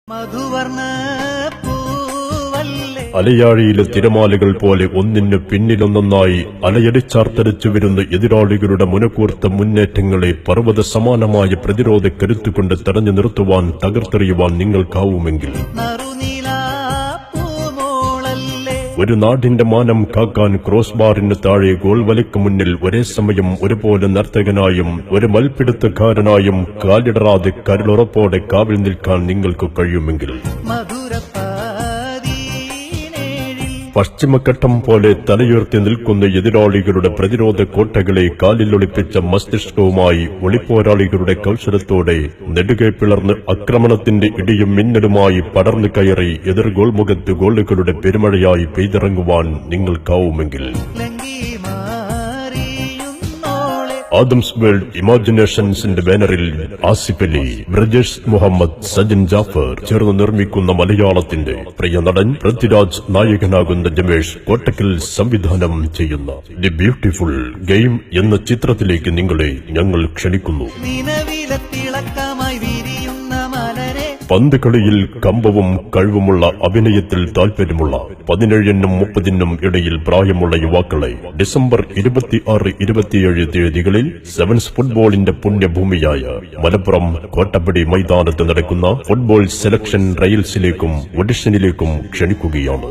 മധുവർണ്ണ അലയാഴിയിലെ തിരമാലകൾ പോലെ ഒന്നിനു പിന്നിലൊന്നൊന്നായി അലയടിച്ചാർത്തടിച്ചു വരുന്ന എതിരാളികളുടെ മുനകൂർത്ത മുന്നേറ്റങ്ങളെ പർവ്വത സമാനമായ പ്രതിരോധ കരുത്തുകൊണ്ട് തടഞ്ഞു നിർത്തുവാൻ തകർത്തെറിയുവാൻ നിങ്ങൾക്കാവുമെങ്കിൽ ഒരു നാടിന്റെ മാനം കാക്കാൻ ക്രോസ് ബാറിന് താഴെ ഗോൾ വലയ്ക്ക് മുന്നിൽ ഒരേ സമയം ഒരുപോലെ നർത്തകനായും ഒരു മൽപ്പിടുത്തക്കാരനായും കാലിടറാതെ കരുളുറപ്പോടെ കാവൽ നിൽക്കാൻ നിങ്ങൾക്ക് കഴിയുമെങ്കിൽ പശ്ചിമഘട്ടം പോലെ തലയുയർത്തി നിൽക്കുന്ന എതിരാളികളുടെ പ്രതിരോധ കോട്ടകളെ കാലിലൊളിപ്പിച്ച മസ്തിഷ്കവുമായി ഒളിപ്പോരാളികളുടെ കൗശലത്തോടെ നെടുകെ പിളർന്ന് ആക്രമണത്തിന്റെ ഇടിയും മിന്നലുമായി പടർന്നു കയറി എതിർ ഗോൾ മുഖത്ത് ഗോളുകളുടെ പെരുമഴയായി പെയ്തിറങ്ങുവാൻ നിങ്ങൾക്കാവുമെങ്കിൽ ആദംസ് വേൾഡ് ഇമാജിനേഷൻസിന്റെ ബാനറിൽ ആസിഫ് അലി, ബ്രജേഷ് മുഹമ്മദ്, സജിൻ ജാഫർ ചേർന്ന് നിർമ്മിക്കുന്ന മലയാളത്തിന്റെ പ്രിയ നടൻ പൃഥ്വിരാജ് നായകനാകുന്ന ജമേഷ് കോട്ടക്കൽ സംവിധാനം ചെയ്യുന്ന ദി ബ്യൂട്ടിഫുൾ ഗെയിം എന്ന ചിത്രത്തിലേക്ക് നിങ്ങളെ ഞങ്ങൾ ക്ഷണിക്കുന്നു. പന്ത് കളിയിൽ കമ്പവും കഴിവുമുള്ള അഭിനയത്തിൽ താൽപര്യമുള്ള 17-നും 30-നും ഇടയിൽ പ്രായമുള്ള യുവാക്കളെ ഡിസംബർ 26-27 തീയതികളിൽ സെവൻസ് ഫുട്ബോളിന്റെ പുണ്യഭൂമിയായ മലപ്പുറം കോട്ടപ്പടി മൈതാനത്ത് നടക്കുന്ന ഫുട്ബോൾ സെലക്ഷൻ ട്രയൽസിലേക്കും ഓഡിഷനിലേക്കും ക്ഷണിക്കുകയാണ്.